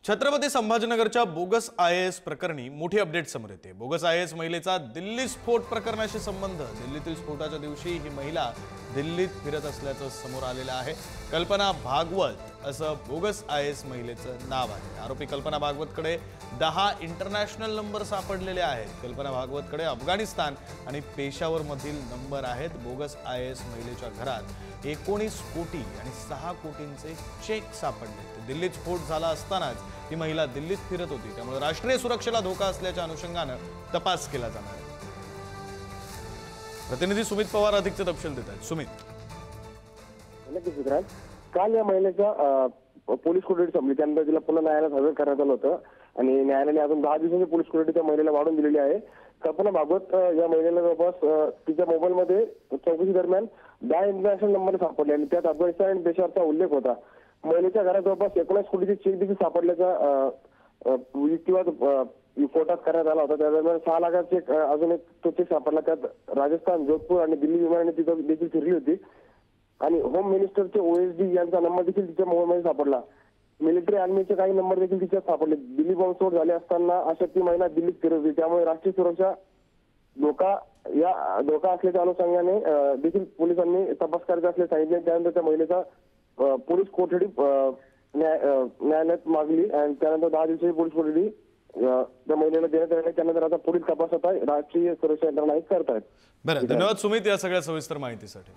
Chhatrapati संभाजीनगरच्या bogus IAS प्रकरणी मोठी update समोर येते। बोगस IAS महिलेचा दिल्ली स्फोट प्रकरणाशी संबंध। दिल्लीतील स्फोटाच्या दिवशी ही महिला दिल्लीत फिरत असल्याचं समोर आलेलं आहे। कल्पना भागवत असं बोगस IAS महिलेचं नाव आहे। आरोपी कल्पना भागवतकडे 10 इंटरनॅशनल नंबर सापडलेले आहेत। कल्पना भागवतकडे अफगाणिस्तान आणि पेशावर मधील नंबर आहेत। बोगस IAS महिलेच्या घरात 19 कोटी आणि 6 कोटींचे चेक सापडले। दिल्लीत स्फोट झाला असतानाच ही महिला दिल्लीत फिरत होती, त्यामुळे राष्ट्रीय सुरक्षेला धोका असल्याच्या अनुषंगाने तपास केला जाणार आहे। प्रतिनिधी सुमित पवार अधिकचे तपशील देत आहेत। सुमित, काल या महिलेच्या पोलीस कोठडी संपली, त्यानंतर तिला पुन्हा न्यायालयात हजर करण्यात आलं होतं आणि न्यायालयाने अजून 10 दिवसांची पोलीस कोठडी त्या महिलेला वाढवून दिलेली आहे। कल्पना भागवत या महिलेला जवळपास तिच्या मोबाईलमध्ये चौकशी दरम्यान 10 इंटरनॅशनल नंबर सापडले आणि त्यात अफगाणिस्तान आणि पेशावरचा उल्लेख होता। महिलेच्या घरात जवळपास 19 कोटीचे चेक देखील सापडल्याचा युक्तिवाद कोर्टात करण्यात आला होता। त्या दरम्यान 6 लाखाचे अजून एक तो चेक सापडला, त्यात राजस्थान, जोधपूर आणि दिल्ली विमानाने तिथं देखील फिरली होती आणि होम मिनिस्टरचे OSD यांचा नंबर देखील तिच्या मोबाईलमध्ये सापडला। मिलिटरी आर्मीचे काही नंबर देखील तिच्यात सापडले। दिल्ली बॉम्बस्फोट झाले असताना अशा ती महिला दिल्लीत फिरत होती, त्यामुळे राष्ट्रीय सुरक्षा धोका असल्याच्या अनुषंगाने देखील पोलिसांनी तपास करायचा असल्याचे सांगितले। त्यानंतर त्या महिलेचा पोलीस कोठडी न्यायालयात मागली आणि त्यानंतर 10 दिवसाची पोलीस कोठडी त्या महिलेला देण्यात आली। त्यानंतर आता पुढील तपास आता राष्ट्रीय सुरक्षा यंत्रणा करतायत। बरं, धन्यवाद सुमित या सगळ्या सविस्तर माहितीसाठी।